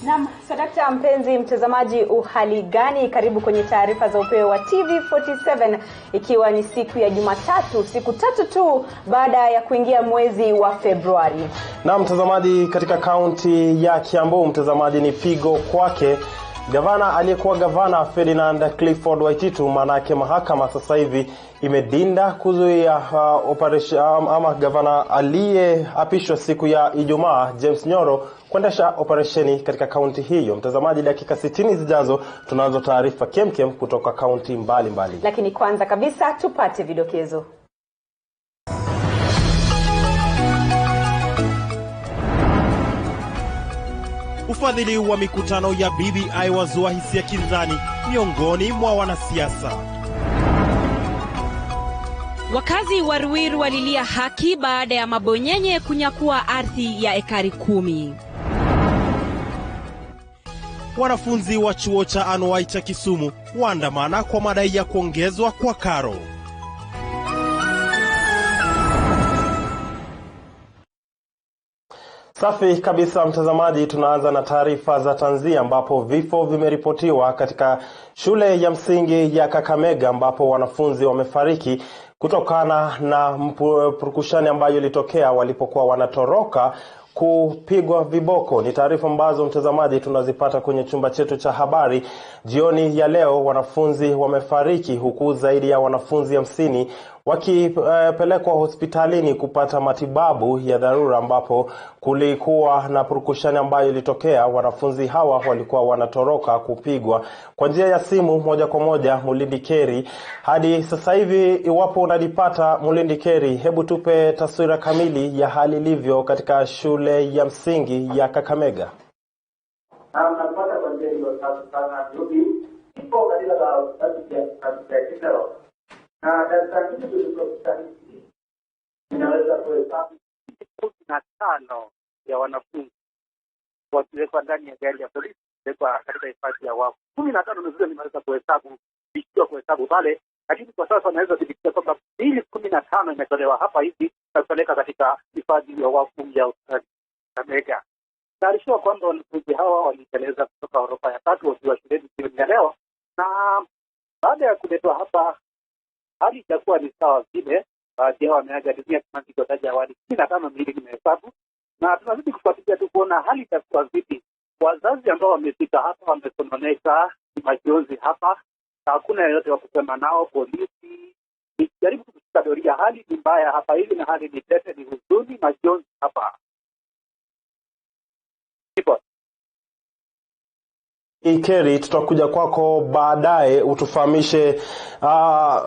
Naam, sadakta mpenzi mtazamaji, uhali gani? Karibu kwenye taarifa za upeo wa TV47, ikiwa ni siku ya Jumatatu, siku tatu tu baada ya kuingia mwezi wa Februari. Na mtazamaji, katika kaunti ya Kiambu, mtazamaji, ni pigo kwake gavana aliyekuwa gavana Ferdinand Clifford Waititu. Manake mahakama sasa hivi imedinda kuzuia operation ama gavana aliyeapishwa siku ya Ijumaa James Nyoro kuendesha operesheni katika kaunti hiyo. Mtazamaji, dakika 60 zijazo tunaanza taarifa kemkem kutoka kaunti mbalimbali. Lakini kwanza kabisa tupate vidokezo. Ufadhili wa mikutano ya BBI wazua hisia kinzani miongoni mwa wanasiasa. Wakazi wa Ruiru walilia haki baada ya mabonyenye kunyakua ardhi ya ekari 10. Wanafunzi wa chuo cha anuwai cha Kisumu waandamana kwa madai ya kuongezwa kwa karo. Safi kabisa mtazamaji, tunaanza na taarifa za tanzia ambapo vifo vimeripotiwa katika shule ya msingi ya Kakamega ambapo wanafunzi wamefariki kutokana na purukushani ambayo ilitokea walipokuwa wanatoroka kupigwa viboko. Ni taarifa ambazo mtazamaji tunazipata kwenye chumba chetu cha habari jioni ya leo. Wanafunzi wamefariki huku zaidi ya wanafunzi 50 wakipelekwa hospitalini kupata matibabu ya dharura ambapo kulikuwa na purukushani ambayo ilitokea. Wanafunzi hawa walikuwa wanatoroka kupigwa. Kwa njia ya simu moja kwa moja Mulindi Keri hadi sasa hivi, iwapo unalipata Mulindi Keri, hebu tupe taswira kamili ya hali ilivyo katika shule ya msingi ya Kakamega. Napata kwa njia hiyo sana ndugu ipo katika katika na darasa hili tulilokutana inaweza kuhesabu 15 ya wanafunzi wakiwekwa ndani ya gari ya polisi kwa katika hifadhi ya wafu. 15 ndio nimeweza kuhesabu pale, lakini kwa sasa naweza kudhibitisha kwamba 15 imetolewa hapa hivi na kupeleka katika hifadhi ya wafu ya Kakamega. Taarifa kwamba wanafunzi hawa waliteleza kutoka orofa ya 3 wakiwa shuleni jioni ya leo, na baada ya kuletwa hapa hali itakuwa ni sawa vile. Baadhi yao wameaga dunia kama nilivyotaja awali. 15 miili nimehesabu, na tunazidi kufuatilia tu kuona hali itakuwa vipi. Wazazi ambao wamefika hapa wamesononeka majonzi hapa, hakuna yeyote wa kusema nao. Polisi ikijaribu kushika doria. Hali ni mbaya hapa hivi na hali ni tete, ni huzuni, majonzi hapa. Ikeri, tutakuja kwako baadaye utufahamishe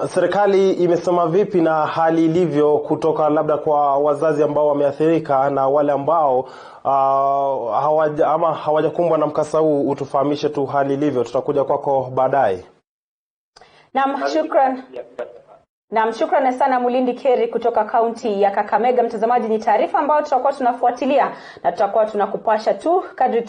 serikali imesema vipi na hali ilivyo kutoka labda kwa wazazi ambao wameathirika na wale ambao hawajakumbwa na mkasa huu. Utufahamishe tu hali ilivyo, tutakuja kwako baadaye. Naam, shukrani sana Mulindi Keri kutoka kaunti ya Kakamega. Mtazamaji, ni taarifa ambayo tutakuwa tunafuatilia na tutakuwa tunakupasha tu kadri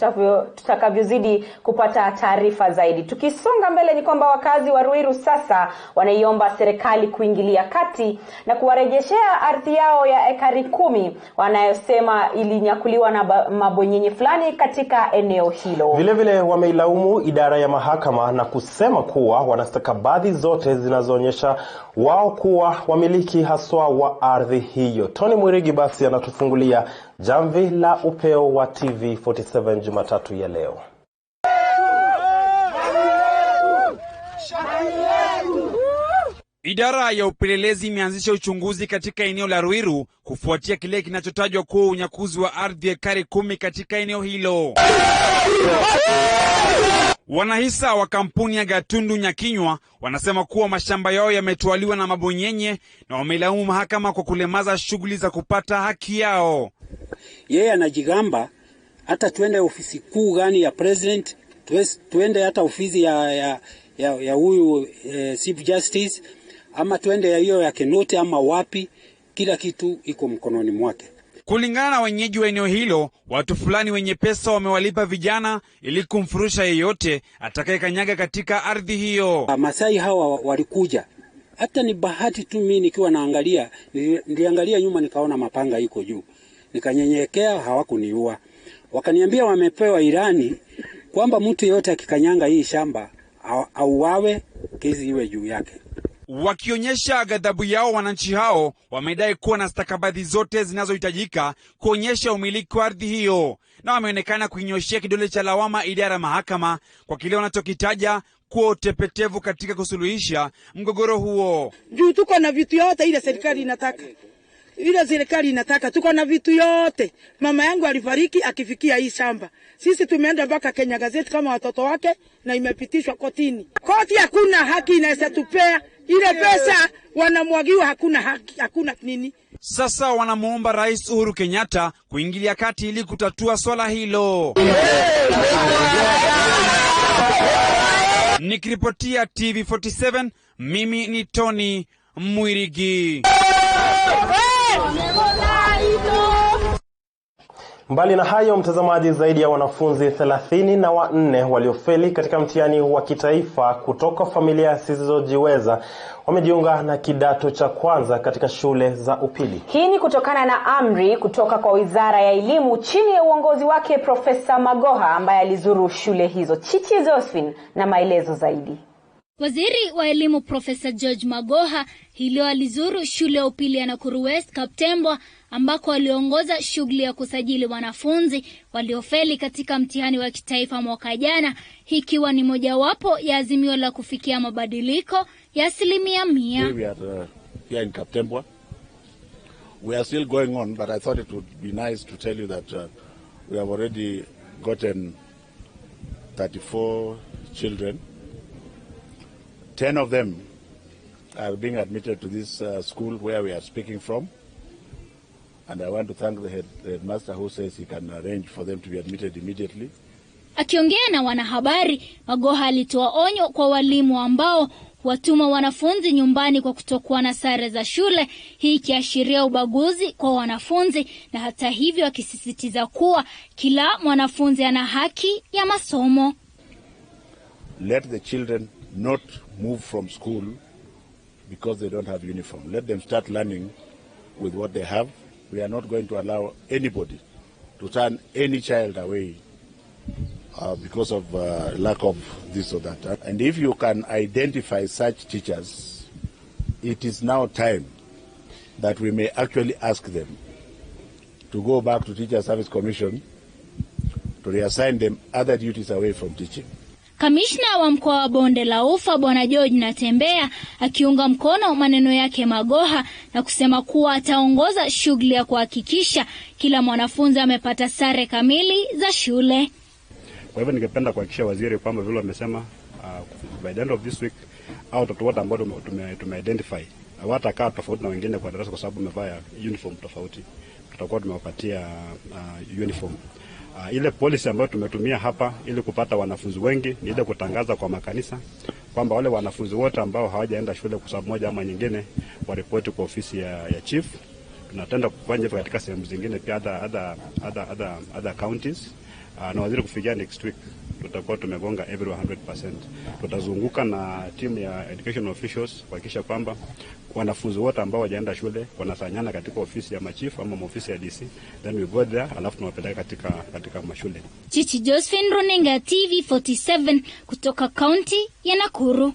tutakavyozidi kupata taarifa zaidi. Tukisonga mbele ni kwamba wakazi wa Ruiru sasa wanaiomba serikali kuingilia kati na kuwarejeshea ardhi yao ya ekari 10 wanayosema ilinyakuliwa na mabonyenye fulani katika eneo hilo. Vile vile wameilaumu idara ya mahakama na kusema kuwa wanastakabadhi zote zinazoonyesha wao kuwa wamiliki haswa wa ardhi hiyo. Tony Mwirigi basi anatufungulia jamvi la upeo wa TV47 Jumatatu ya leo. Idara ya upelelezi imeanzisha uchunguzi katika eneo la Ruiru kufuatia kile kinachotajwa kuwa unyakuzi wa ardhi ya ekari 10 katika eneo hilo. Wanahisa wa kampuni ya Gatundu Nyakinywa wanasema kuwa mashamba yao yametwaliwa na mabonyenye na wamelaumu mahakama kwa kulemaza shughuli za kupata haki yao. Yeye anajigamba hata tuende ofisi kuu gani ya president, tuende hata ofisi ya huyu Chief Justice, ama tuende ya hiyo ya Kenote ama wapi, kila kitu iko mkononi mwake. Kulingana na wenyeji wa eneo hilo, watu fulani wenye pesa wamewalipa vijana ili kumfurusha yeyote atakayekanyaga katika ardhi hiyo. Masai hawa walikuja. Hata ni bahati tu mimi nikiwa niliangalia nyuma nikaona mapanga iko juu. Nikanyenyekea, hawakuniua. wakaniambia wamepewa ilani kwamba mtu yote akikanyanga hii shamba auawe, kesi iwe juu yake. Wakionyesha ghadhabu yao, wananchi hao wamedai kuwa na stakabadhi zote zinazohitajika kuonyesha umiliki wa ardhi hiyo, na wameonekana kuinyoshia kidole cha lawama idara ya mahakama kwa kile wanachokitaja kuwa utepetevu katika kusuluhisha mgogoro huo. Juu tuko na vitu yote ile serikali inataka. Ile serikali inataka, tuko na vitu yote. Mama yangu alifariki akifikia hii shamba. Sisi tumeenda mpaka Kenya Gazette kama watoto wake na imepitishwa kotini. Koti hakuna haki inaweza tupea. Ile pesa wanamwagiwa, hakuna haki, hakuna nini. Sasa wanamuomba Rais Uhuru Kenyatta kuingilia kati ili kutatua swala hilo. Nikiripotia TV47, mimi ni Tony Mwirigi. Mbali na hayo, mtazamaji, zaidi ya wanafunzi 34 waliofeli katika mtihani wa kitaifa kutoka familia zisizojiweza wamejiunga na kidato cha kwanza katika shule za upili. Hii ni kutokana na amri kutoka kwa Wizara ya Elimu chini ya uongozi wake Profesa Magoha, ambaye alizuru shule hizo. Chichi Josephine na maelezo zaidi. Waziri wa Elimu Profesa George Magoha hilo alizuru shule ya upili ya Nakuru West Kaptembwa, ambako aliongoza shughuli ya kusajili wanafunzi waliofeli katika mtihani wa kitaifa mwaka jana, ikiwa ni mojawapo ya azimio la kufikia mabadiliko ya 100%. We are here in Kaptembwa. We are still going on, but I thought it would be nice to tell you that we have already gotten 34 children. 10 of them are being admitted to this school where we are speaking from. And I want to thank the headmaster who says he can arrange for them to be admitted immediately. Akiongea na wanahabari, Magoha alitoa onyo kwa walimu ambao watuma wanafunzi nyumbani kwa kutokuwa na sare za shule, hii ikiashiria ubaguzi kwa wanafunzi, na hata hivyo akisisitiza kuwa kila mwanafunzi ana haki ya masomo. Let the children not move from school because they don't have uniform. Let them start learning with what they have. We are not going to allow anybody to turn any child away because of lack of this or that. And if you can identify such teachers, it is now time that we may actually ask them to go back to Teacher Service Commission to reassign them other duties away from teaching. Kamishna wa mkoa wa Bonde la Ufa Bwana George Natembea akiunga mkono maneno yake Magoha na kusema kuwa ataongoza shughuli ya kuhakikisha kila mwanafunzi amepata sare kamili za shule. Kwa hivyo ningependa kuhakikisha waziri kwamba vile wamesema by the end of this week au watoto wote ambao tume-identify watakaa tofauti na wengine kwa darasa kwa sababu wamevaa uniform tofauti, tutakuwa tumewapatia uniform. Ile policy ambayo tumetumia hapa ili kupata wanafunzi wengi ni ile kutangaza kwa makanisa kwamba wale wanafunzi wote ambao hawajaenda shule kwa sababu moja ama nyingine waripoti kwa ofisi ya chief. Tunatenda kufanya hivyo katika sehemu zingine pia other counties. Na waziri kufikia next week tutakuwa tumegonga every 100%. Tutazunguka na timu ya education officials kuhakikisha kwamba wanafunzi wote ambao hawajaenda shule wanasanyana katika ofisi ya machifu ama ofisi ya DC, then we go there alafu tunawapeleka katika mashule. Chichi Josephine, runinga TV47 kutoka kaunti ya Nakuru.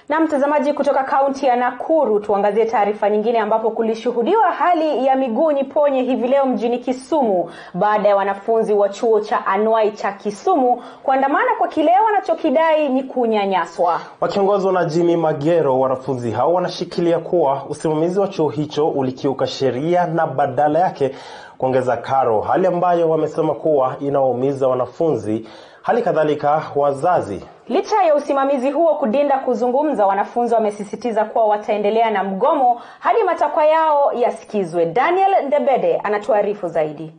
Na mtazamaji, kutoka kaunti ya Nakuru tuangazie taarifa nyingine ambapo kulishuhudiwa hali ya miguu niponye hivi leo mjini Kisumu baada ya wanafunzi wa chuo cha anuai cha Kisumu kuandamana kwa kile wanachokidai ni kunyanyaswa. Wakiongozwa na Jimmy Magero, wanafunzi hao wanashikilia kuwa usimamizi wa chuo hicho ulikiuka sheria na badala yake kuongeza karo, hali ambayo wamesema kuwa inaumiza wanafunzi, hali kadhalika wazazi. Licha ya usimamizi huo kudinda kuzungumza, wanafunzi wamesisitiza kuwa wataendelea na mgomo hadi matakwa yao yasikizwe. Daniel Ndebede anatuarifu zaidi.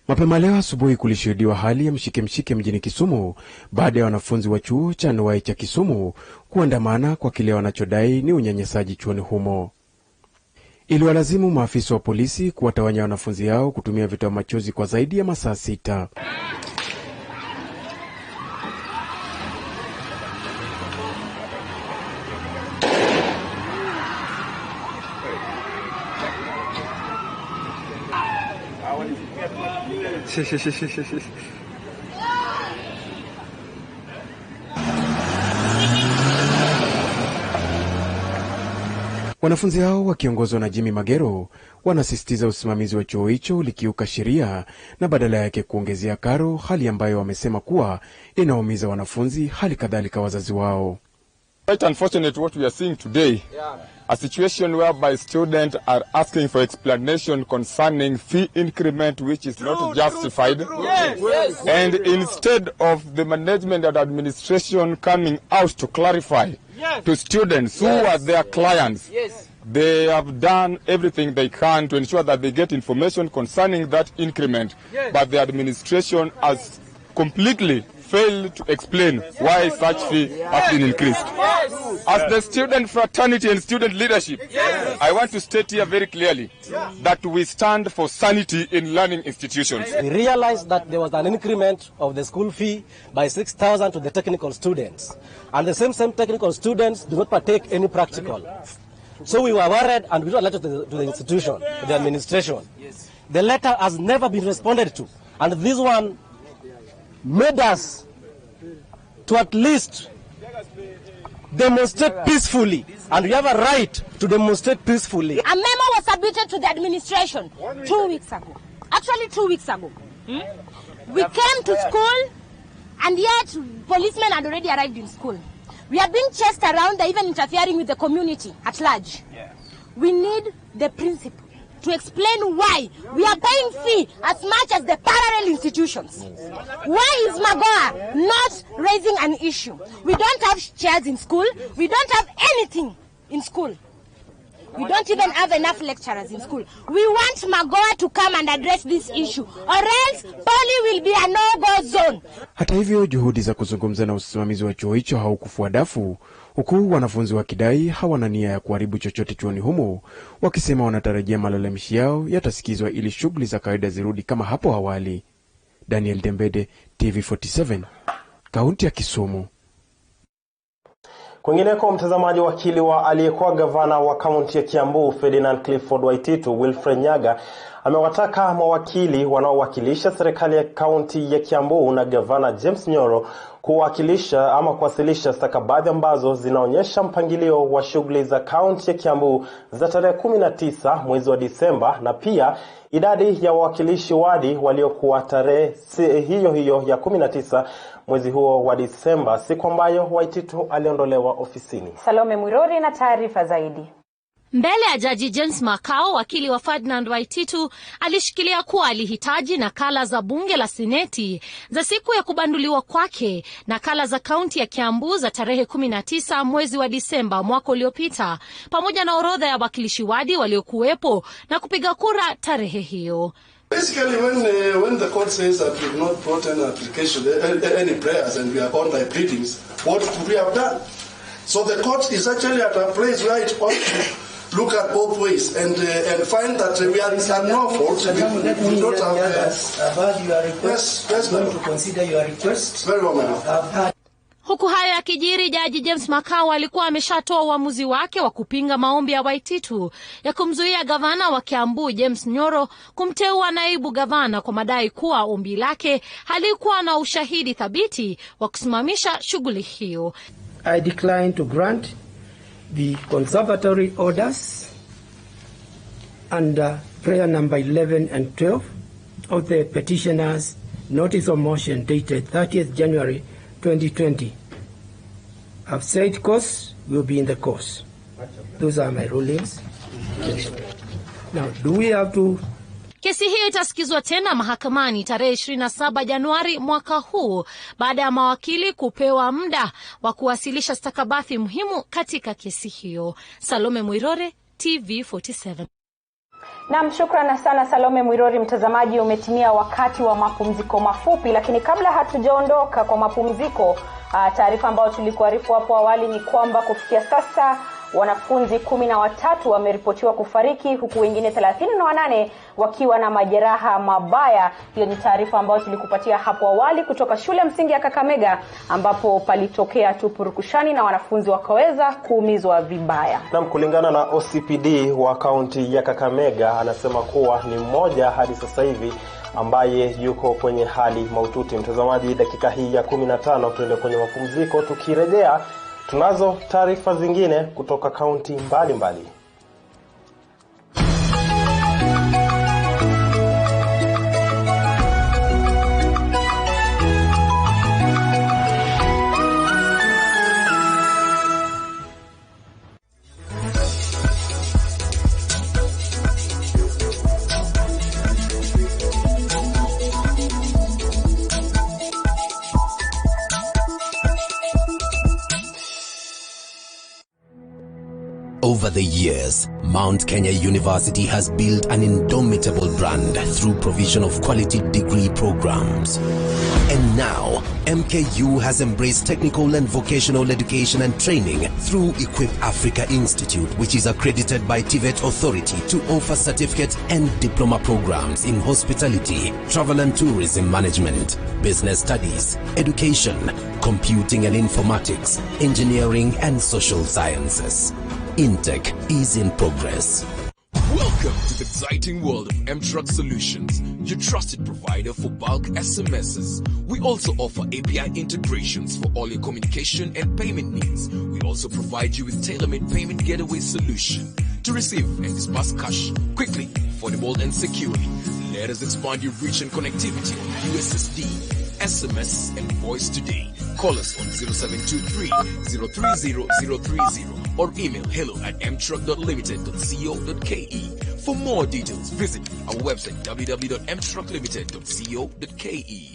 Mapema leo asubuhi kulishuhudiwa hali ya mshike mjini Kisumu baada ya wanafunzi wa chuo cha anuai cha Kisumu kuandamana kwa kile wanachodai ni unyanyasaji chuoni humo. Iliwalazimu maafisa wa polisi kuwatawanya wanafunzi hao kutumia vitoa machozi kwa zaidi ya masaa 6. Wanafunzi hao wakiongozwa na Jimmy Magero wanasisitiza usimamizi wa chuo hicho ulikiuka sheria na badala yake kuongezea karo, hali ambayo wamesema kuwa inaumiza wanafunzi hali kadhalika wazazi wao. Quite unfortunate what we are seeing today, a situation whereby students are asking for explanation concerning fee increment which is not justified. And instead of the management and administration coming out to clarify to students who are their clients, they have done everything they can to ensure that they get information concerning that increment, but the administration has completely failed to explain why such fee has been increased. As the student fraternity and student leadership, I want to state here very clearly that we stand for sanity in learning institutions. We realized that there was an increment of the school fee by 6,000 to the technical students, and the same technical students do not partake any practical. So we were worried and we wrote a letter to the institution, to the administration. The letter has never been responded to, and this one made us to at least demonstrate peacefully, and we have a right to demonstrate peacefully. A memo was submitted to the administration 2 weeks ago. Actually 2 weeks ago. We came to school and yet policemen had already arrived in school. We are being chased around, they're even interfering with the community at large. We need the principal to explain why we are paying fee as much as the parallel institutions. Why is Magoha not raising an issue? We don't have chairs in school. We don't have anything in school. We don't even have enough lecturers in school. We want Magoha to come and address this issue, or else Poly will be a no-go zone. Hata hivyo, juhudi za kuzungumza na usimamizi wa chuo hicho haukufua dafu, huku wanafunzi wakidai hawana nia ya kuharibu chochote chuoni humo, wakisema wanatarajia malalamishi yao yatasikizwa ili shughuli za kawaida zirudi kama hapo awali. Daniel Dembede, TV47, kaunti ya Kisumu. Kwingineko, mtazamaji, wakili wa aliyekuwa gavana wa kaunti ya Kiambu Ferdinand Clifford Waititu Wilfred Nyaga amewataka mawakili wanaowakilisha serikali ya kaunti ya Kiambu na gavana James Nyoro kuwasilisha stakabadhi ambazo zinaonyesha mpangilio wa shughuli za kaunti ya Kiambu za tarehe 19 mwezi wa Disemba, na pia idadi ya wawakilishi wadi waliokuwa tarehe hiyo ya 19 mwezi huo wa Disemba, siku ambayo Waititu aliondolewa ofisini. Salome Mwirori na taarifa zaidi. Mbele ya Jaji James Makao, wakili wa Ferdinand Waititu alishikilia kuwa alihitaji nakala za bunge la seneti za siku ya kubanduliwa kwake, nakala za kaunti ya Kiambu za tarehe 19 mwezi wa Disemba mwaka uliopita, pamoja na orodha ya wakilishi wadi waliokuwepo na kupiga kura tarehe hiyo. Basically, when the court says that we've not brought any application, any prayers, and we are on by pleadings, what could we have done? So the court is actually at a place where it ought to look at both ways and find that we are at no fault. We don't have about your request. Yes, going to consider your request. Very well, madam. Huku hayo yakijiri, Jaji James Makao alikuwa ameshatoa uamuzi wake wa kupinga maombi ya Waititu ya kumzuia gavana wa Kiambu James Nyoro kumteua naibu gavana kwa madai kuwa ombi lake halikuwa na ushahidi thabiti wa kusimamisha shughuli hiyo. I decline to grant the conservatory orders under prayer number 11 and 12 of the petitioner's notice of motion dated 30th January 2020. I've said course will be in the course. Those are my rulings. Now, do we have to... Kesi hiyo itasikizwa tena mahakamani tarehe 27 Januari mwaka huu baada ya mawakili kupewa muda wa kuwasilisha stakabadhi muhimu katika kesi hiyo. Salome Mwirore, TV47. Naam, shukrani sana Salome Mwirori. Mtazamaji, umetimia wakati wa mapumziko mafupi, lakini kabla hatujaondoka kwa mapumziko, taarifa ambayo tulikuarifu hapo awali ni kwamba kufikia sasa wanafunzi 13 wameripotiwa kufariki huku wengine 38 wakiwa na majeraha mabaya. Hiyo ni taarifa ambayo tulikupatia hapo awali kutoka shule ya msingi ya Kakamega ambapo palitokea purukushani na wanafunzi wakaweza kuumizwa vibaya. Na kulingana na OCPD wa kaunti ya Kakamega, anasema kuwa ni mmoja hadi sasa hivi ambaye yuko kwenye hali mahututi. Mtazamaji, dakika hii ya 15 tuende kwenye mapumziko. Tukirejea tunazo taarifa zingine kutoka kaunti mbalimbali. Over the years, Mount Kenya University has built an indomitable brand through provision of quality degree programs. And now, MKU has embraced technical and vocational education and training through Equip Africa Institute, which is accredited by TVET Authority to offer certificate and diploma programs in hospitality, travel and tourism management, business studies, education, computing and informatics, engineering and social sciences. Intake is in progress. Welcome to the exciting world of M-Truck Solutions, your trusted provider for bulk SMSs. We also offer API integrations for all your communication and payment needs. We also provide you with tailor-made payment getaway solution to receive and disburse cash quickly, affordable and securely. Let us expand your reach and connectivity on USSD, SMS and voice today. Call us on 0723-030-030 or email hello@mtruck.limited.co.ke. For more details, visit our website www.mtrucklimited.co.ke.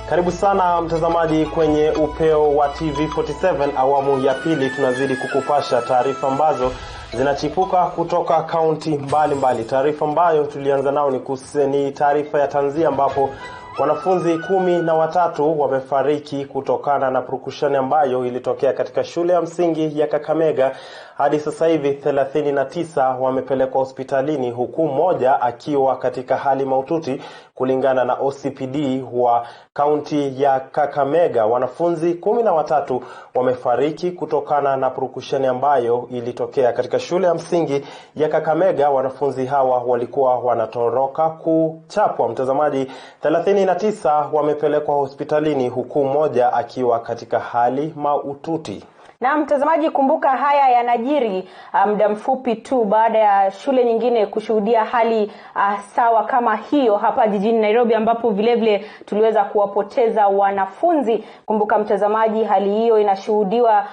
Karibu sana mtazamaji kwenye upeo wa TV47 awamu ya pili. Tunazidi kukupasha taarifa ambazo zinachipuka kutoka kaunti mbalimbali. Taarifa ambayo tulianza nao ni taarifa ya tanzia ambapo wanafunzi 13 wamefariki kutokana na purukushani ambayo ilitokea katika shule ya msingi ya Kakamega. Hadi sasa hivi 39 wamepelekwa hospitalini huku mmoja akiwa katika hali mahututi kulingana na OCPD wa kaunti ya Kakamega. Wanafunzi 13 wamefariki kutokana na purukushani ambayo ilitokea katika shule ya msingi ya Kakamega. Wanafunzi hawa walikuwa wanatoroka kuchapwa. Mtazamaji, 39 wamepelekwa hospitalini huku mmoja akiwa katika hali mahututi. Na mtazamaji, kumbuka haya yanajiri muda mfupi tu baada ya shule nyingine kushuhudia hali sawa kama hiyo hapa jijini Nairobi, ambapo vilevile tuliweza kuwapoteza wanafunzi. Kumbuka mtazamaji, hali hiyo inashuhudiwa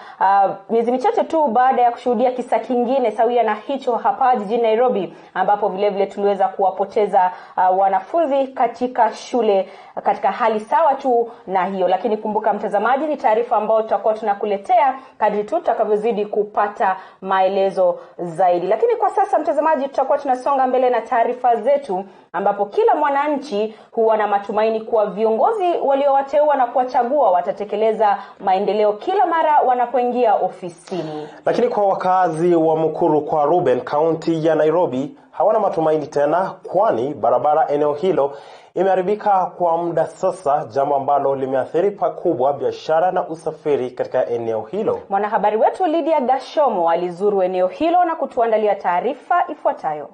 miezi michache tu baada ya kushuhudia kisa kingine sawia na hicho hapa jijini Nairobi, ambapo vilevile tuliweza kuwapoteza wanafunzi katika shule katika hali sawa tu na hiyo. Lakini kumbuka mtazamaji, ni taarifa ambayo tutakuwa tunakuletea kadri tu tutakavyozidi kupata maelezo zaidi. Lakini kwa sasa, mtazamaji, tutakuwa tunasonga mbele na taarifa zetu, ambapo kila mwananchi huwa na matumaini kuwa viongozi waliowateua na kuwachagua watatekeleza maendeleo kila mara wanapoingia ofisini. Lakini kwa wakazi wa Mukuru kwa Ruben, kaunti ya Nairobi, hawana matumaini tena, kwani barabara eneo hilo imeharibika kwa muda sasa, jambo ambalo limeathiri pakubwa biashara na usafiri katika eneo hilo. Mwanahabari wetu Lydia Gashomo alizuru eneo hilo na kutuandalia taarifa ifuatayo.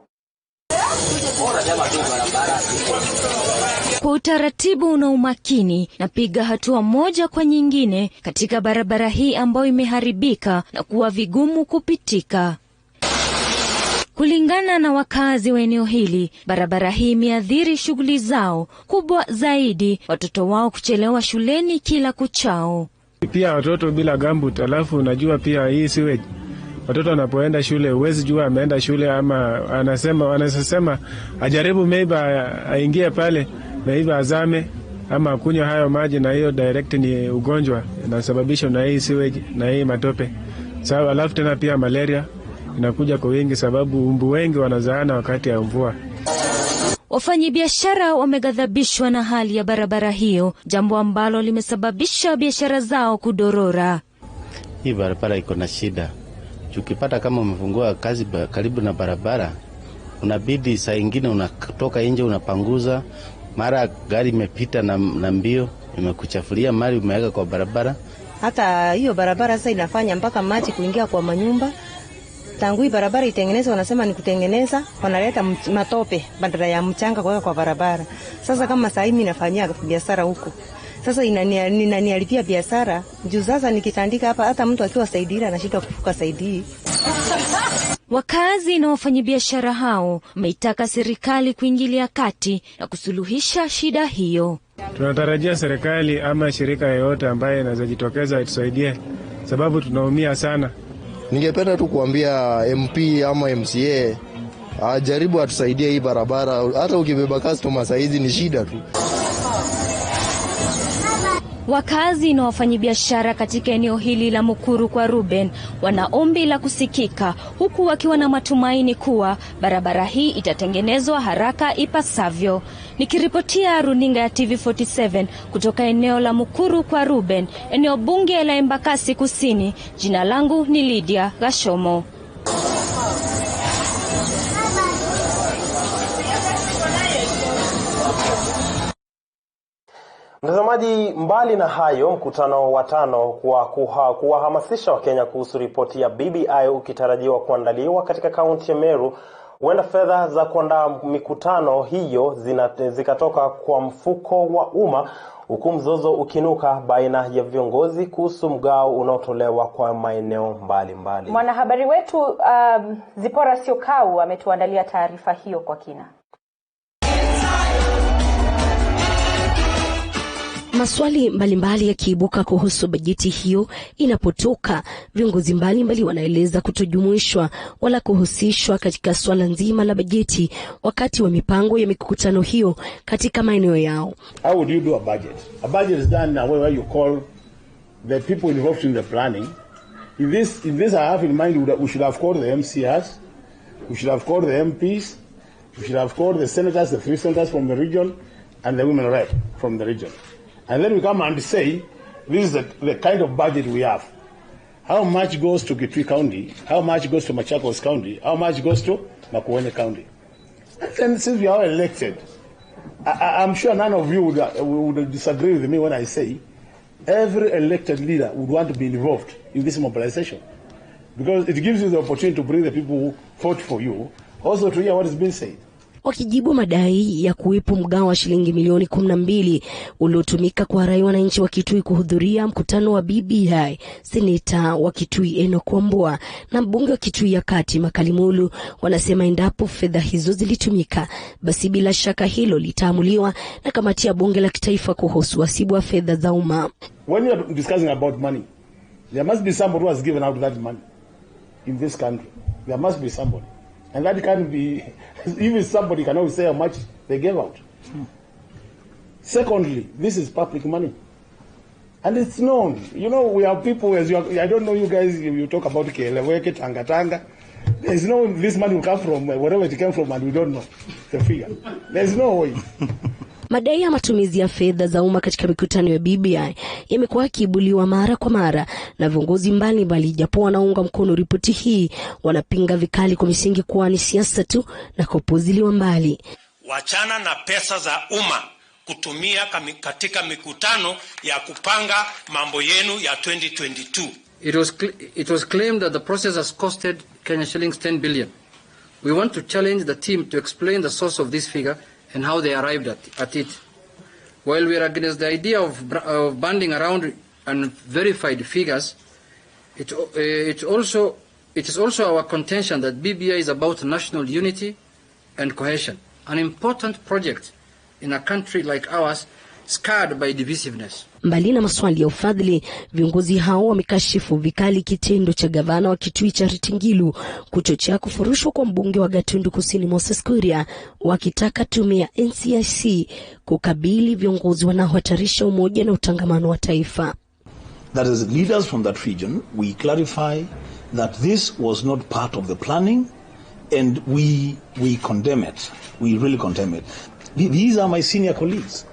Kwa utaratibu na umakini, napiga hatua moja kwa nyingine katika barabara hii ambayo imeharibika na kuwa vigumu kupitika. Kulingana na wakazi wa eneo hili, barabara hii imeathiri shughuli zao, kubwa zaidi watoto wao kuchelewa shuleni kila kuchao. Pia watoto bila gambut, alafu unajua pia hii sewage. Watoto wanapoenda shule huwezi jua ameenda shule ama wanasema ajaribu maybe aingie pale maybe azame ama kunywa hayo maji, na hiyo direct ni ugonjwa inasababishwa na hii sewage na hii matope. Sawa, alafu tena pia malaria inakuja kwa wingi sababu umbu wengi wanazaana wakati ya mvua. Wafanyabiashara wameghadhabishwa na hali ya barabara hiyo, jambo ambalo limesababisha biashara zao kudorora. Hii barabara iko na shida. Ukipata kama umefungua kazi karibu na barabara, unabidi saa nyingine unatoka nje unapanguza, mara gari imepita na mbio imekuchafulia mali umeweka kwa barabara. Hata hiyo barabara sasa inafanya mpaka maji kuingia kwa manyumba. Tangu hii barabara itengenezwe, wanasema ni kutengeneza, wanaleta matope badala ya mchanga kwa barabara. Sasa kama saa hii mimi nafanyia biashara huko, sasa inaniharibia biashara. Juu sasa nikitandika hapa, hata mtu akiwa saidia anashindwa kufuka saidi. Wakazi na wafanyabiashara hao wameitaka serikali kuingilia kati na kusuluhisha shida hiyo. Tunatarajia serikali ama shirika yoyote ambaye inaweza jitokeza itusaidie, sababu tunaumia sana. Ningependa tu kuambia MP ama MCA ajaribu atusaidie hii barabara. Hata ukibeba customer saizi ni shida tu. Wakazi na wafanyabiashara katika eneo hili la Mukuru kwa Ruben wana ombi la kusikika, huku wakiwa na matumaini kuwa barabara hii itatengenezwa haraka ipasavyo. Nikiripotia runinga ya TV47 kutoka eneo la Mukuru kwa Ruben, eneo bunge la Embakasi Kusini, jina langu ni Lydia Gashomo. Mtazamaji, mbali na hayo, mkutano wa 5 kwa kuwahamasisha Wakenya kuhusu ripoti ya BBI ukitarajiwa kuandaliwa katika kaunti ya Meru, huenda fedha za kuandaa mikutano hiyo zikatoka kwa mfuko wa umma, huku mzozo ukinuka baina ya viongozi kuhusu mgao unaotolewa kwa maeneo mbalimbali. Mwanahabari wetu Zipora Siokau ametuandalia taarifa hiyo kwa kina. Maswali mbalimbali yakiibuka kuhusu bajeti hiyo inapotoka, viongozi mbalimbali wanaeleza kutojumuishwa wala kuhusishwa katika swala nzima la bajeti wakati wa mipango ya mikutano hiyo katika maeneo yao. How would you do a budget? A budget is done where you call the people involved in the planning. In this I have in mind, we should have called the MCRs, we should have called the MPs, we should have called the senators, the 3 senators from the region, and the women rep from the region. And then we come and say, this is the kind of budget we have. How much goes to Kitui County? How much goes to Machakos County? How much goes to Makueni County? And since we are elected, I'm sure none of you would disagree with me when I say every elected leader would want to be involved in this mobilization. Because it gives you the opportunity to bring the people who fought for you, also to hear what is being said. Wakijibu madai ya kuwepo mgao wa shilingi milioni 12 uliotumika kwa rai wananchi wa Kitui kuhudhuria mkutano wa BBI, seneta wa Kitui Enoch Wambua na mbunge wa Kitui ya Kati Makalimulu wanasema endapo fedha hizo zilitumika, basi bila shaka hilo litaamuliwa na kamati ya bunge la kitaifa kuhusu wasibu wa fedha za umma. When you are discussing about money, there must be somebody who has given out that money in this country. There must be somebody. And that can't be, even somebody cannot say how much they gave out. Secondly, this is public money. And it's known. You know, we have people, as I don't know you guys, you talk about Keleweke, Tanga. There's no, this money will come from wherever it came from and we don't know the figure. There's no way. Madai ya matumizi ya fedha za umma katika mikutano ya BBI yamekuwa yakiibuliwa mara kwa mara na viongozi mbalimbali, japo wanaunga mkono ripoti hii wanapinga vikali kwa misingi kuwa ni siasa tu na kupuziliwa mbali. Wachana na pesa za umma kutumia katika mikutano ya kupanga mambo yenu ya 2022. It was claimed that the process has costed Kenya shillings 10 billion. We want to challenge the team to explain the source of this figure and how they arrived at it. While we are against the idea of banding around unverified figures, it is also our contention that BBI is about national unity and cohesion, an important project in a country like ours scarred by divisiveness. Mbali na maswali ya ufadhili, viongozi hao wamekashifu vikali kitendo cha gavana wa Kitui Charity Ngilu kuchochea kufurushwa kwa mbunge wa Gatundu Kusini Moses Kuria, wakitaka tume ya NCIC kukabili viongozi wanaohatarisha umoja na utangamano wa taifa. That as leaders from that region, we clarify that this was not part of the planning and we condemn it. We really condemn it. These are my senior colleagues.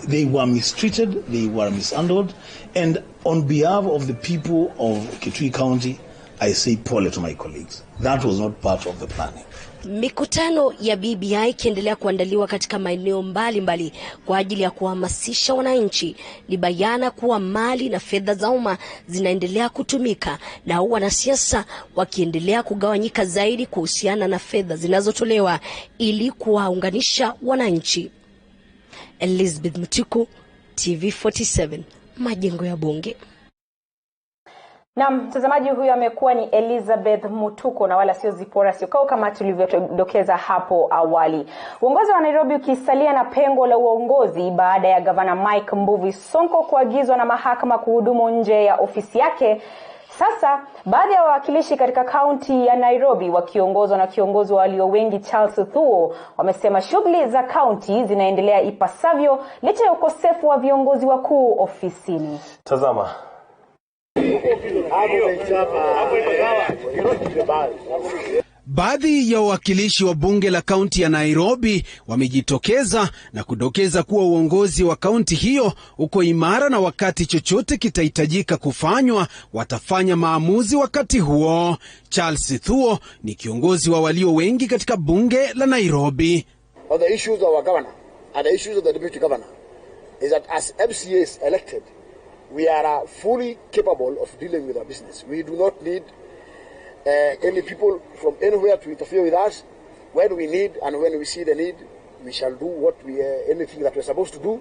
They were mistreated, they were mishandled, and on behalf of the people of Kitui County, I say pole to my colleagues. That was not part of the planning. Mikutano ya BBI ikiendelea kuandaliwa katika maeneo mbalimbali kwa ajili ya kuhamasisha wananchi. Ni bayana kuwa mali na fedha za umma zinaendelea kutumika na wanasiasa wakiendelea kugawanyika zaidi kuhusiana na fedha zinazotolewa ili kuwaunganisha wananchi. Elizabeth Mutiko, TV47, Majengo ya Bunge. Na mtazamaji, huyu amekuwa ni Elizabeth Mutuko na wala sio Zipora Siokao kama tulivyodokeza hapo awali. Uongozi wa Nairobi ukisalia na pengo la uongozi baada ya gavana Mike Mbuvi Sonko kuagizwa na mahakama kuhudumu nje ya ofisi yake. Sasa baadhi ya wawakilishi katika kaunti ya Nairobi wakiongozwa na kiongozi wa walio wengi Charles Thuo wamesema shughuli za kaunti zinaendelea ipasavyo licha ya ukosefu wa viongozi wakuu ofisini. Tazama. Baadhi ya wawakilishi wa bunge la kaunti ya Nairobi wamejitokeza na kudokeza kuwa uongozi wa kaunti hiyo uko imara na wakati chochote kitahitajika kufanywa watafanya maamuzi wakati huo. Charles Thuo ni kiongozi wa walio wengi katika bunge la Nairobi. On the issues of our governor and the issues of the deputy governor is that as MCAs elected, we are fully capable of dealing with our business. We do not need any people from anywhere to interfere with us. When we need and when we see the need, we shall do anything that we're supposed to do.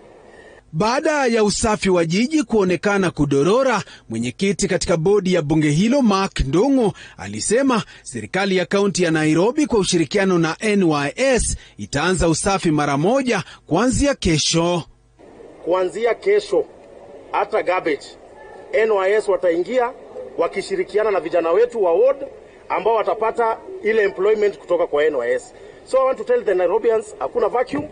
Baada ya usafi wa jiji kuonekana kudorora, mwenyekiti katika bodi ya bunge hilo Mark Ndungu alisema serikali ya kaunti ya Nairobi kwa ushirikiano na NYS itaanza usafi mara moja kuanzia kesho. Kuanzia kesho hata garbage NYS wataingia wakishirikiana na vijana wetu wa ward ambao watapata ile employment kutoka kwa NYS. So I want to tell the Nairobians, hakuna vacuum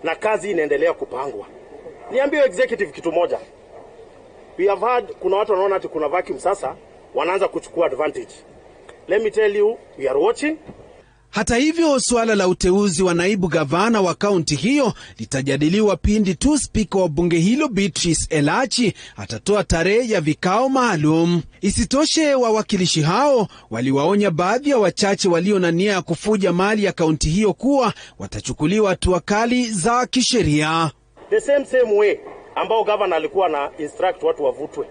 na kazi inaendelea kupangwa. Niambie executive kitu moja. We have heard kuna watu wanaona ati kuna vacuum sasa wanaanza kuchukua advantage. Let me tell you, we are watching. Hata hivyo, suala la uteuzi wa naibu gavana wa kaunti hiyo litajadiliwa pindi tu spika wa bunge hilo Beatrice Elachi atatoa tarehe ya vikao maalum. Isitoshe, wawakilishi hao waliwaonya baadhi ya wachache walio na nia ya kufuja mali ya kaunti hiyo kuwa watachukuliwa hatua kali za kisheria. The same way ambao governor alikuwa na instruct watu wavutwe,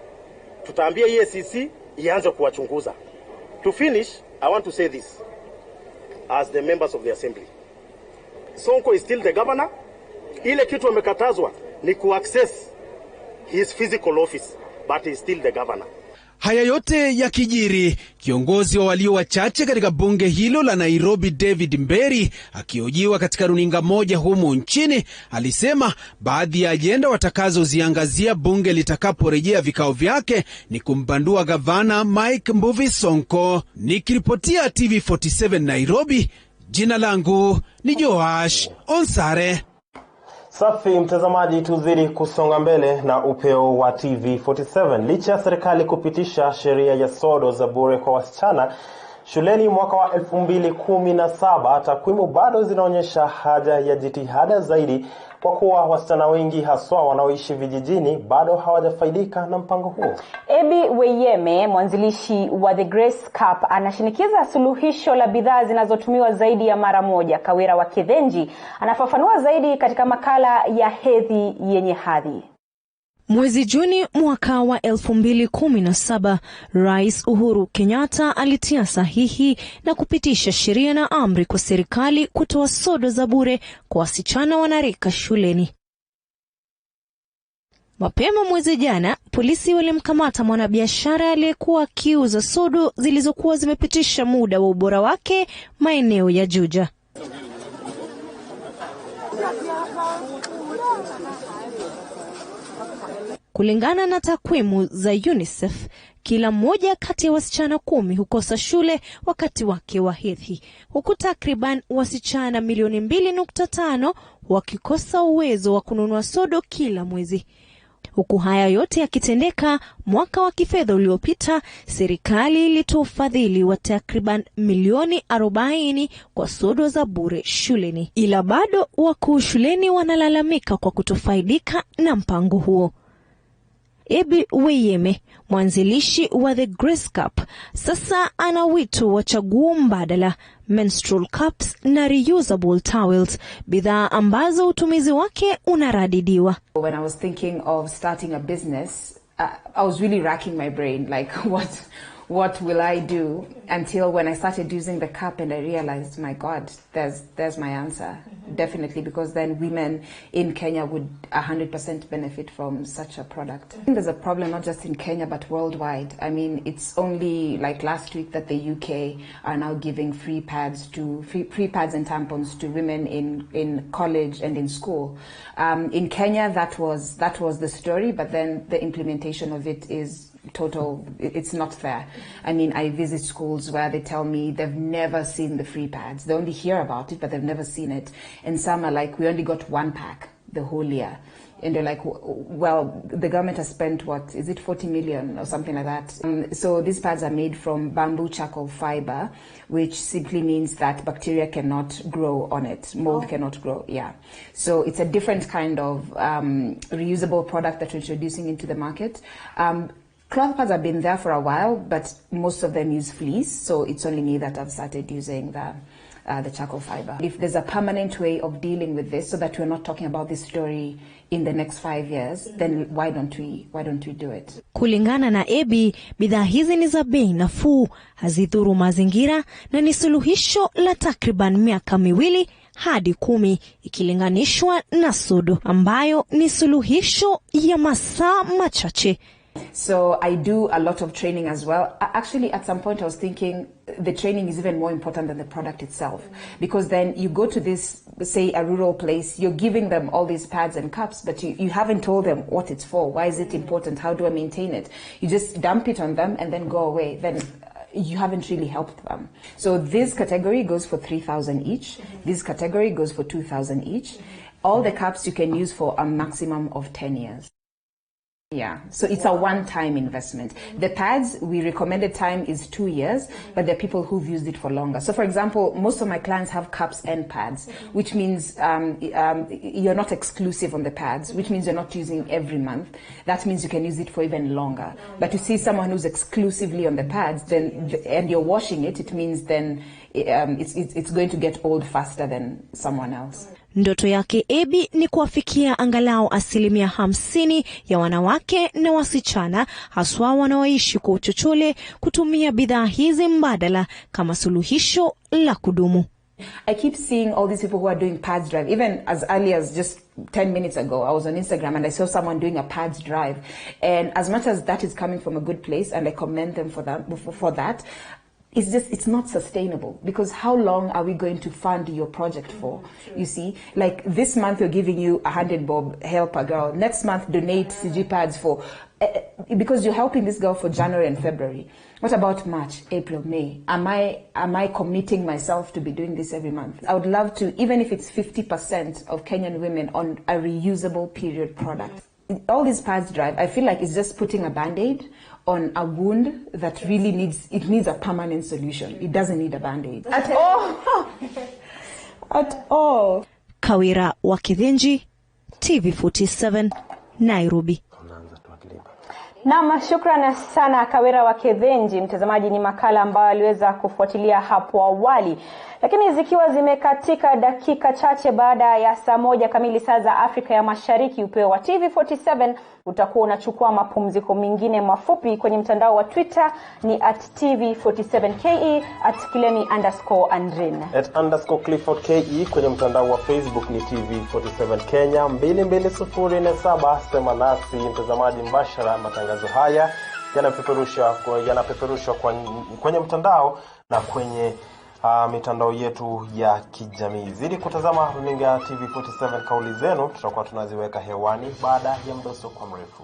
tutaambia EACC ianze kuwachunguza. To finish, I want to say this. As the members of the assembly, Sonko is still the governor. Ile kitu amekatazwa ni kuaccess his physical office, but he is still the governor. Haya yote ya kijiri, kiongozi wa walio wachache katika bunge hilo la Nairobi David Mberi akihojiwa katika runinga moja humu nchini alisema baadhi ya ajenda watakazoziangazia bunge litakaporejea vikao vyake ni kumbandua gavana Mike Mbuvi Sonko. Nikiripotia TV47 Nairobi, jina langu ni Joash Onsare. Safi mtazamaji, tuzidi kusonga mbele na upeo wa TV47. Licha ya serikali kupitisha sheria ya sodo za bure kwa wasichana shuleni mwaka wa 2017, takwimu bado zinaonyesha haja ya jitihada zaidi kwa kuwa wasichana wengi haswa wanaoishi vijijini bado hawajafaidika na mpango huo. Ebi Weyeme, mwanzilishi wa The Grace Cup, anashinikiza suluhisho la bidhaa zinazotumiwa zaidi ya mara moja. Kawira wa Kithenji anafafanua zaidi katika makala ya hedhi yenye hadhi. Mwezi Juni mwaka wa 2017, Rais Uhuru Kenyatta alitia sahihi na kupitisha sheria na amri kwa serikali kutoa sodo za bure kwa wasichana wanarika shuleni. Mapema mwezi jana, polisi walimkamata mwanabiashara aliyekuwa akiuza sodo zilizokuwa zimepitisha muda wa ubora wake maeneo ya Juja. Kulingana na takwimu za UNICEF, kila mmoja kati ya wasichana 10 hukosa shule wakati wake wa hedhi, huku takriban wasichana milioni 2.5 wakikosa uwezo wa kununua sodo kila mwezi. Huku haya yote yakitendeka, mwaka wa kifedha uliopita, serikali ilitoa ufadhili wa takriban milioni 40 kwa sodo za bure shuleni. Ila bado wakuu shuleni wanalalamika kwa kutofaidika na mpango huo. Ebi Weyeme, mwanzilishi wa The Grace Cup, sasa ana wito wa chaguo mbadala, menstrual cups na reusable towels, bidhaa ambazo utumizi wake unaradidiwa. When I was thinking of starting a business, I was really racking my brain, like what will I do, until when I started using the cup and I realized, my God, there's my answer. Definitely, because then women in Kenya would 100% benefit from such a product. I think there's a problem not just in Kenya but worldwide. I mean, it's only like last week that the UK are now giving free pads and tampons to women in college and in school. In Kenya, that was the story, but then the implementation of it is it's not fair. I mean, I visit schools where they tell me they've never seen the free pads. They only hear about it, but they've never seen it. And some are like, we only got 1 pack the whole year. And they're like, well, the government has spent, 40 million or something like that. So these pads are made from bamboo charcoal fiber, which simply means that bacteria cannot grow on it. Mold cannot grow, yeah. So it's a different kind of reusable product that we're introducing into the market. Cloth pads have been there for a while, but most of them use fleece, so it's only me that I've started using the charcoal fiber. If there's a permanent way of dealing with this so that we're not talking about this story in the next 5 years, then why don't we do it? Kulingana na Ebi, bidhaa hizi ni za bei nafuu, hazidhuru mazingira na ni suluhisho la takriban miaka 2 hadi 10 ikilinganishwa na sodo ambayo ni suluhisho ya masaa machache. So I do a lot of training as well. Actually, at some point I was thinking the training is even more important than the product itself, because then you go to this, say, a rural place, you're giving them all these pads and cups, but you haven't told them what it's for. Why is it important? How do I maintain it? You just dump it on them and then go away. Then you haven't really helped them. So this category goes for 3,000 each. This category goes for 2,000 each. All the cups you can use for a maximum of 10 years. Yeah, so it's a one-time investment. The pads, we recommended time is 2 years, but there are people who've used it for longer. So for example, most of my clients have cups and pads, which means you're not exclusive on the pads, which means you're not using every month. That means you can use it for even longer. But to see someone who's exclusively on the pads, then and you're washing it, it means then it's going to get old faster than someone else. Ndoto yake Ebi ni kuwafikia angalau 50% ya wanawake na wasichana haswa wanaoishi kwa uchochole kutumia bidhaa hizi mbadala kama suluhisho la kudumu. I keep seeing all these people who are doing pads drive. Even as early as just 10 minutes ago, I was on Instagram and I saw someone doing a pads drive. And as much as that is coming from a good place, and I commend them for that, it's not sustainable, because how long are we going to fund your project for? You see, like this month we're giving you 100 bob, help a girl. Next month donate CG pads for, because you're helping this girl for January and February. What about March, April, May? Am I committing myself to be doing this every month? I would love to, even if it's 50% of Kenyan women on a reusable period product. All these pads drive, I feel like it's just putting a band-aid on a wound that really needs a permanent solution. It doesn't need a band-aid at all. At all. Kawira wa Kithinji, TV47, Nairobi. Naam, shukrani sana Kawira wa Kithinji. Mtazamaji, ni makala ambayo aliweza kufuatilia hapo awali. Lakini zikiwa zimekatika dakika chache baada ya saa 1 kamili saa za Afrika ya Mashariki, Upeo wa TV47 utakuwa unachukua mapumziko mengine mafupi. Kwenye mtandao wa Twitter ni @TV47KE, @Kilemi_Andrin, @_Clifford_KE. Kwenye mtandao wa Facebook ni TV47 Kenya 22047. Sema nasi mtazamaji mbashara. Matangazo haya yanapeperushwa kwenye mtandao na kwenye mitandao yetu ya kijamii. Zidi kutazama runinga TV47. Kauli zenu tutakuwa tunaziweka hewani baada ya mdoso kwa mrefu.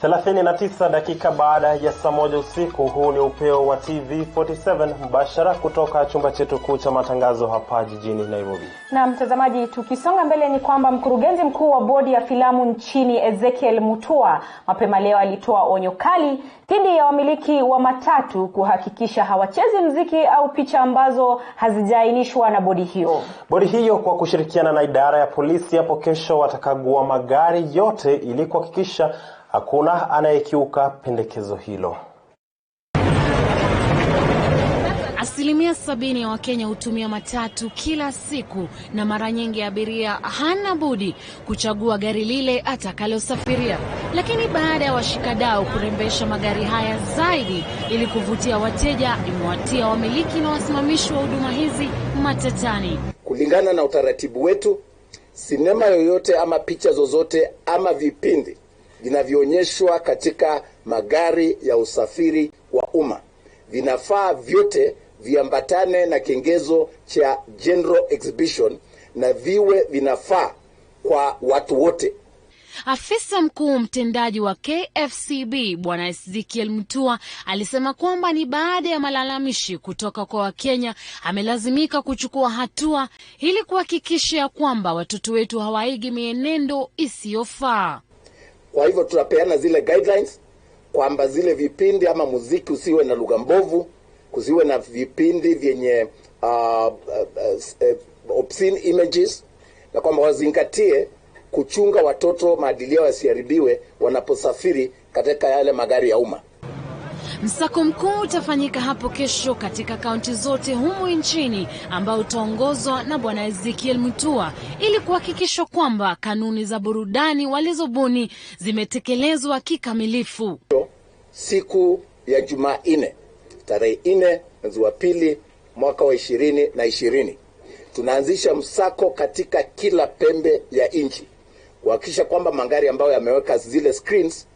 39 dakika baada ya saa 1 usiku. Huu ni upeo wa TV47 mbashara kutoka chumba chetu kuu cha matangazo hapa jijini Nairobi. Na mtazamaji, tukisonga mbele ni kwamba mkurugenzi mkuu wa bodi ya filamu nchini Ezekiel Mutua mapema leo alitoa onyo kali dhidi ya wamiliki wa matatu kuhakikisha hawachezi muziki au picha ambazo hazijaainishwa na bodi hiyo. Bodi hiyo kwa kushirikiana na idara ya polisi hapo kesho watakagua magari yote ili kuhakikisha hakuna anayekiuka pendekezo hilo. Asilimia 70 ya Wakenya hutumia matatu kila siku, na mara nyingi abiria hana budi kuchagua gari lile atakalosafiria. Lakini baada ya washikadau kurembesha magari haya zaidi ili kuvutia wateja, imewatia wamiliki na wasimamishi wa huduma hizi matatani. Kulingana na utaratibu wetu, sinema yoyote ama picha zozote ama vipindi vinavyoonyeshwa katika magari ya usafiri wa umma vinafaa vyote viambatane na kengezo cha general exhibition na viwe vinafaa kwa watu wote. Afisa mkuu mtendaji wa KFCB Bwana Ezekiel Mutua alisema kwamba ni baada ya malalamishi kutoka kwa Wakenya amelazimika kuchukua hatua ili kuhakikisha kwamba watoto wetu hawaigi mienendo isiyofaa. Kwa hivyo tunapeana zile guidelines kwamba zile vipindi ama muziki usiwe na lugha mbovu, kusiwe na vipindi vyenye obscene images, na kwamba wazingatie kuchunga watoto maadili yao yasiharibiwe wanaposafiri katika yale magari ya umma. Msako mkuu utafanyika hapo kesho katika kaunti zote humu nchini ambao utaongozwa na Bwana Ezekiel Mutua ili kuhakikisha kwamba kanuni za burudani walizobuni zimetekelezwa kikamilifu. Siku ya Jumanne, tarehe 4 mwezi wa pili mwaka wa 2020, tunaanzisha msako katika kila pembe ya nchi kuhakikisha kwamba magari ambayo yameweka zile screens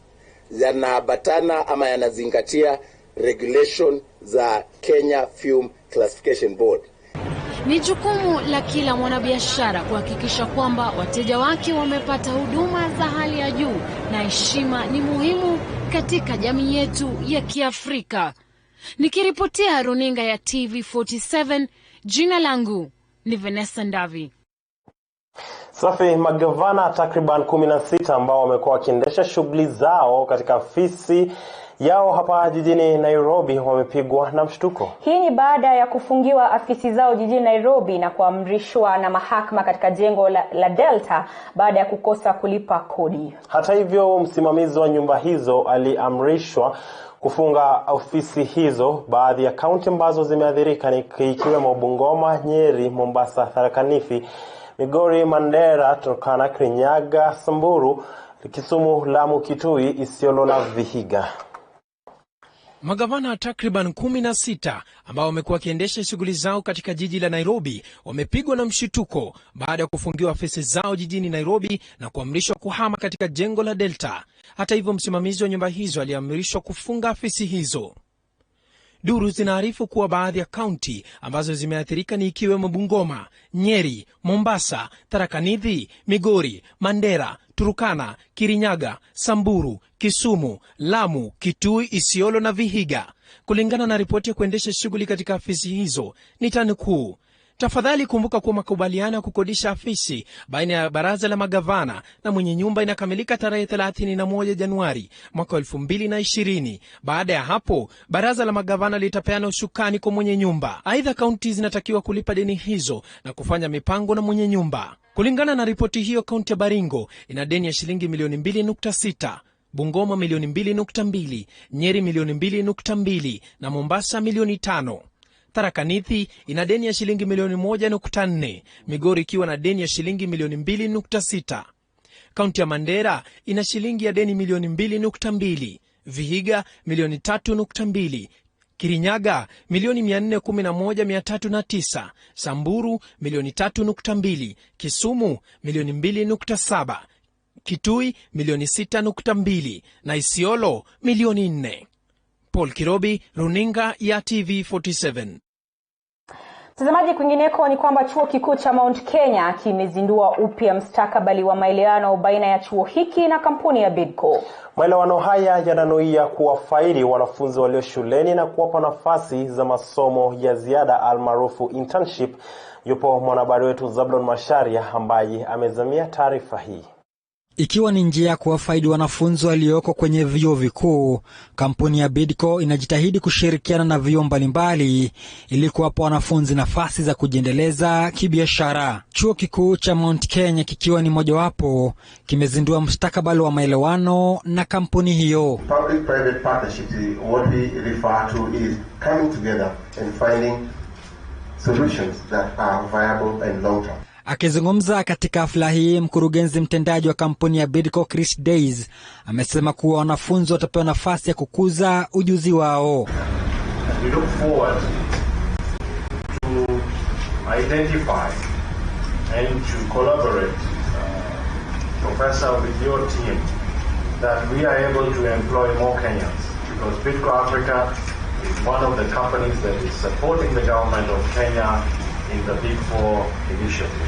yanabatana ama yanazingatia regulation za Kenya Film Classification Board. Ni jukumu la kila mwanabiashara kuhakikisha kwamba wateja wake wamepata huduma za hali ya juu, na heshima ni muhimu katika jamii yetu ya Kiafrika. Nikiripotia runinga ya TV47, jina langu ni Vanessa Ndavi. Safi. Magavana takriban 16 ambao wamekuwa wakiendesha shughuli zao katika ofisi yao hapa jijini Nairobi wamepigwa na mshtuko. Hii ni baada ya kufungiwa afisi zao jijini Nairobi na kuamrishwa na mahakama katika jengo la Delta baada ya kukosa kulipa kodi. Hata hivyo, msimamizi wa nyumba hizo aliamrishwa kufunga ofisi hizo. Baadhi ya kaunti ambazo zimeathirika ni ikiwemo Bungoma, Nyeri, Mombasa, Tharaka Nithi, Migori, Mandera, Turkana, Kirinyaga, Samburu, Kisumu, Lamu, Kitui, Isiolo na Vihiga. Magavana takriban 16 ambao wamekuwa wakiendesha shughuli zao katika jiji la Nairobi wamepigwa na mshituko baada ya kufungiwa afisi zao jijini Nairobi na kuamrishwa kuhama katika jengo la Delta. Hata hivyo, msimamizi wa nyumba hizo aliamrishwa kufunga afisi hizo. Duru zinaarifu kuwa baadhi ya kaunti ambazo zimeathirika ni ikiwemo Bungoma, Nyeri, Mombasa, Tharaka Nithi, Migori, Mandera, Turkana, Kirinyaga, Samburu, Kisumu, Lamu, Kitui, Isiolo na Vihiga. Kulingana na ripoti ya kuendesha shughuli katika afisi hizo, ni tanukuu: tafadhali kumbuka kuwa makubaliano ya kukodisha afisi baina ya baraza la magavana na mwenye nyumba inakamilika tarehe 31 Januari mwaka 2020. Baada ya hapo, baraza la magavana litapeana ushukani kwa mwenye nyumba. Aidha, kaunti zinatakiwa kulipa deni hizo na kufanya mipango na mwenye nyumba. Kulingana na ripoti hiyo, kaunti ya Baringo ina deni ya shilingi milioni 2.6, Bungoma milioni 2.2, Nyeri milioni 2.2 na Mombasa milioni 5. Tharaka Nithi ina deni ya shilingi milioni 1.4, Migori ikiwa na deni ya shilingi milioni 2.6. Kaunti ya Mandera ina shilingi ya deni milioni 2.2, Vihiga milioni 3.2, Kirinyaga milioni 411,309, Samburu milioni 3.2, Kisumu milioni 2.7, Kitui milioni 6.2 na Isiolo milioni 4. Paul Kirobi, runinga ya TV47. Mtazamaji, kwingineko ni kwamba chuo kikuu cha Mount Kenya kimezindua upya mstakabali wa maelewano baina ya chuo hiki na kampuni ya Bidco. Maelewano haya yananuia kuwafaidi wanafunzi walio shuleni na kuwapa nafasi za masomo ya ziada almaarufu internship. Yupo mwanahabari wetu Zablon Masharia ambaye amezamia taarifa hii. Ikiwa ni njia ya kuwafaidi wanafunzi walioko kwenye vyuo vikuu, kampuni ya Bidco inajitahidi kushirikiana na vyuo mbalimbali ili kuwapa wanafunzi nafasi za kujiendeleza kibiashara. Chuo kikuu cha Mount Kenya kikiwa ni mojawapo kimezindua mustakabali wa maelewano na kampuni hiyo. Public-private partnership, what we refer to is coming together and finding solutions that are viable and long-term. Akizungumza katika hafla hii, mkurugenzi mtendaji wa kampuni ya Bidco Chris Days amesema kuwa wanafunzi watapewa nafasi ya kukuza ujuzi wao. We look forward to identify and to collaborate, Professor, with your team, that we are able to employ more Kenyans, because Bidco Africa is one of the companies that is supporting the government of Kenya in the Big Four initiatives.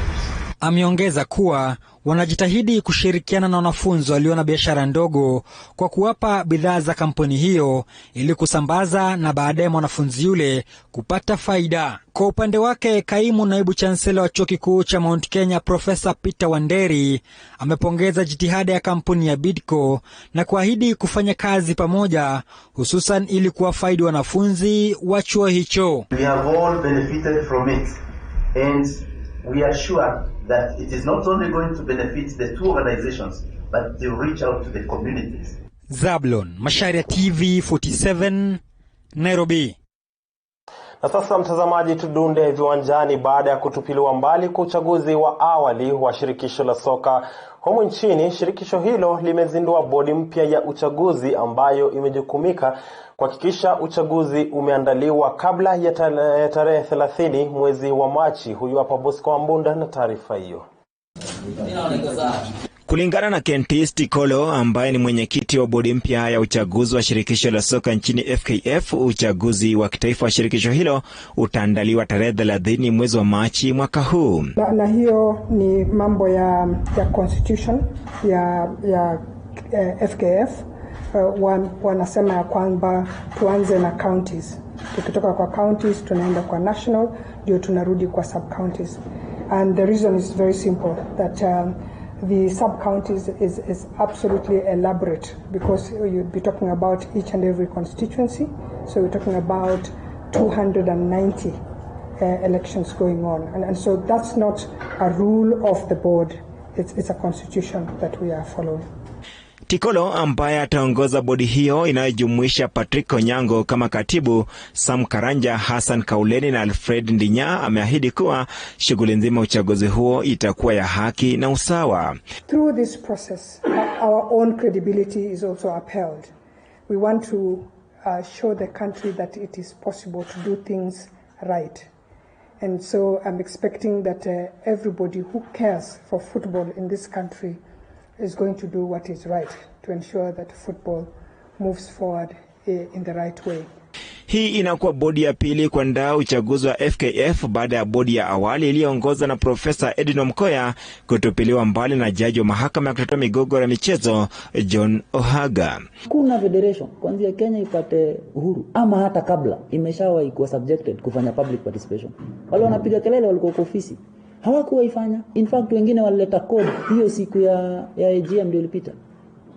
Ameongeza kuwa wanajitahidi kushirikiana na wanafunzi walio na biashara ndogo kwa kuwapa bidhaa za kampuni hiyo ili kusambaza na baadaye mwanafunzi yule kupata faida. Kwa upande wake, kaimu naibu chancellor wa chuo kikuu cha Mount Kenya Professor Peter Wanderi amepongeza jitihada ya kampuni ya Bidco na kuahidi kufanya kazi pamoja, hususan ili kuwafaidi wanafunzi wa chuo hicho. We have all benefited from it, and we are sure that it is not only going to benefit the two organizations, but to reach out to the communities. Zablon Masharia, TV47, Nairobi. Na sasa mtazamaji, tudunde viwanjani baada ya kutupiliwa mbali kwa uchaguzi wa awali wa shirikisho la soka humu nchini. Shirikisho hilo limezindua bodi mpya ya uchaguzi ambayo imejukumika kuhakikisha uchaguzi umeandaliwa kabla ya tarehe 30 mwezi wa Machi. Huyu hapa Bosco Ambunda na taarifa hiyo. Kulingana na Kentis Tikolo ambaye ni mwenyekiti wa bodi mpya ya uchaguzi wa shirikisho la soka nchini FKF, uchaguzi wa kitaifa wa shirikisho hilo utaandaliwa tarehe 30 mwezi wa Machi mwaka huu. Na hiyo ni mambo ya constitution ya FKF. Wanasema ya kwamba tuanze na counties. Tukitoka kwa counties tunaenda kwa national, ndio tunarudi kwa sub counties. And the reason is very simple, that the sub-counties is absolutely elaborate, because you'd be talking about each and every constituency. So we're talking about 290 elections going on. And so that's not a rule of the board. It's a constitution that we are following. Tikolo ambaye ataongoza bodi hiyo inayojumuisha Patrick Onyango kama katibu, Sam Karanja, Hassan Kauleni na Alfred Ndinya, ameahidi kuwa shughuli nzima uchaguzi huo itakuwa ya haki na usawa. Through this process, our own credibility is also upheld. We want to show the country that it is possible to do things right. And so I'm expecting that everybody who cares for football in this country is going to do what is right to ensure that football moves forward in the right way. Hii inakuwa bodi ya pili kuandaa uchaguzi wa FKF baada ya bodi ya awali iliyoongozwa na Profesa Edino Mkoya kutupiliwa mbali na jaji wa mahakama ya kutatua migogoro ya michezo John Ohaga. Kuna federation kuanzia Kenya ipate uhuru ama hata kabla imeshawahi kuwa subjected kufanya public participation. Wale wanapiga kelele walikuwa kwa ofisi, hawakuwa ifanya. In fact wengine walileta code hiyo siku ya AGM ndio ilipita.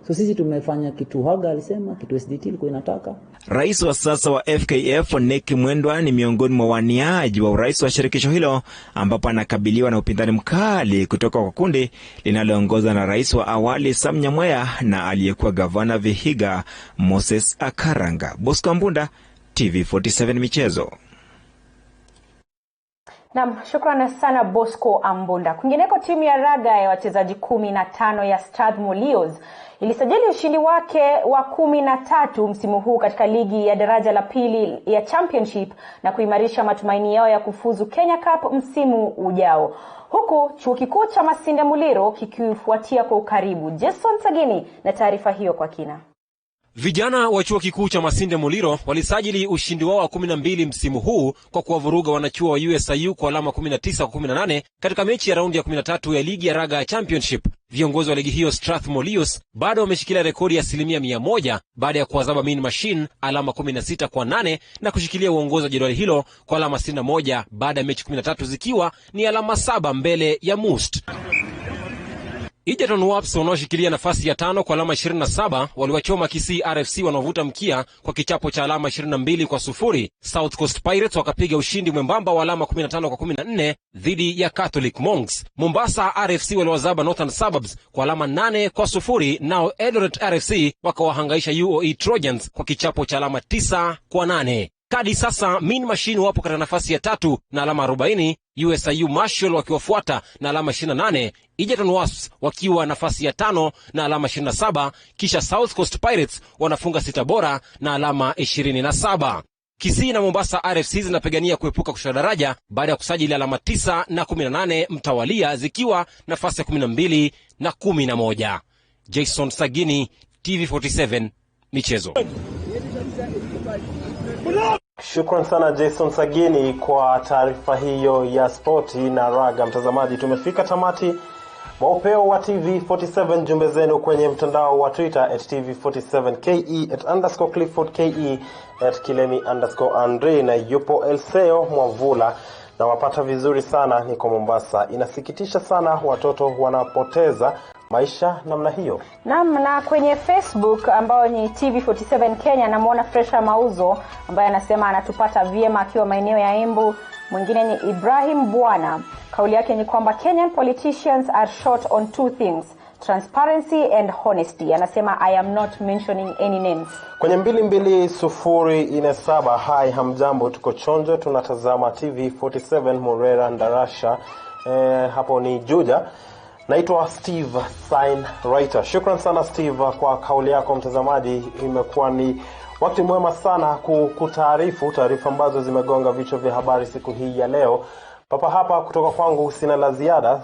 So sisi tumefanya kitu Haga alisema, kitu SDT ilikuwa inataka. Rais wa sasa wa FKF Nick Mwendwa ni miongoni mwa waniaji wa urais wa shirikisho hilo, ambapo anakabiliwa na upinzani mkali kutoka kwa kundi linaloongozwa na rais wa awali Sam Nyamweya na aliyekuwa gavana Vihiga Moses Akaranga. Bosco Ambunda, TV47 Michezo. Naam, shukrani sana Bosco Ambunda. Kwingineko, timu ya raga ya wachezaji 15 ya Strathmore Leos ilisajili ushindi wake wa 13 msimu huu katika ligi ya daraja la pili ya Championship na kuimarisha matumaini yao ya kufuzu Kenya Cup msimu ujao, huku chuo kikuu cha Masinde Muliro kikifuatia kwa ukaribu. Jason Sagini na taarifa hiyo kwa kina. Vijana wa chuo kikuu cha Masinde Muliro walisajili ushindi wao wa 12 msimu huu kwa kuwavuruga wanachuo wa USIU kwa alama 19-18 katika mechi ya raundi ya 13 ya ligi ya raga Championship. Viongozi wa ligi hiyo Strathmore bado wameshikilia rekodi ya 100% baada ya kuwazaba Mean Machine alama 16-8 na kushikilia uongozi wa jedwali hilo kwa alama 61 baada ya mechi 13 zikiwa ni alama 7 mbele ya Must. Egerton Warps wanaoshikilia nafasi ya 5 kwa alama 27 waliwachoma Kisii RFC wanaovuta mkia kwa kichapo cha alama 22-0. South Coast Pirates wakapiga ushindi mwembamba wa alama 15-14 dhidi ya Catholic Monks. Mombasa RFC waliwazaba Northern Suburbs kwa alama 8-0, nao Eldoret RFC wakawahangaisha UOE Trojans kwa kichapo cha alama 9-8. Kadi sasa Mean Machine wapo katika nafasi ya 3 na alama 40, USIU Marshall wakiwafuata na alama 28, Egerton Wasps wakiwa nafasi ya 5 na alama 27, kisha South Coast Pirates wanafunga 6 bora na alama 27. Kisii na Mombasa RFC zinapigania kuepuka kushuka daraja baada ya kusajili alama 9 na 18 mtawalia zikiwa nafasi ya 12 na 11. Jason Sagini, TV47 Michezo. Shukran sana Jason Sagini kwa taarifa hiyo ya spoti na raga. Mtazamaji, tumefika tamati wa Upeo wa TV47. Jumbe zenu kwenye mtandao wa Twitter @TV47KE, @_CliffordKE, @Kilemi_Andre, na yupo Elseo Mwavula na wapata vizuri sana niko Mombasa. Inasikitisha sana watoto wanapoteza maisha namna hiyo. Naam, na kwenye Facebook ambao ni TV47 Kenya namuona Fresha Mauzo ambaye anasema anatupata vyema akiwa maeneo ya Embu. Mwingine ni Ibrahim Bwana. Kauli yake ni kwamba Kenyan politicians are short on 2 things: transparency and honesty. Anasema I am not mentioning any names. Kwenye 22047 hai hamjambo, tuko chonjo tunatazama TV47 Murera Ndarasha. Hapo ni Juja. Naitwa Steve Sign Writer. Shukran sana Steve kwa kauli yako mtazamaji. Imekuwa ni wakati mwema sana kutaarifu taarifa ambazo zimegonga vichwa vya habari siku hii ya leo. Papa hapa kutoka kwangu sina la ziada.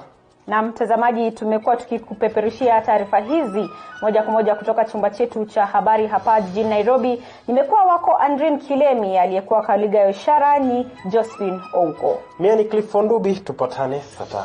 Na mtazamaji, tumekuwa tukikupeperushia taarifa hizi moja kwa moja kutoka chumba chetu cha habari hapa jijini Nairobi. Nimekuwa wako Andrin Kilemi, aliyekuwa kaliga ya ishara ni Josephine Ouko. Mimi ni Cliff Ndubi, tupatane saa 3.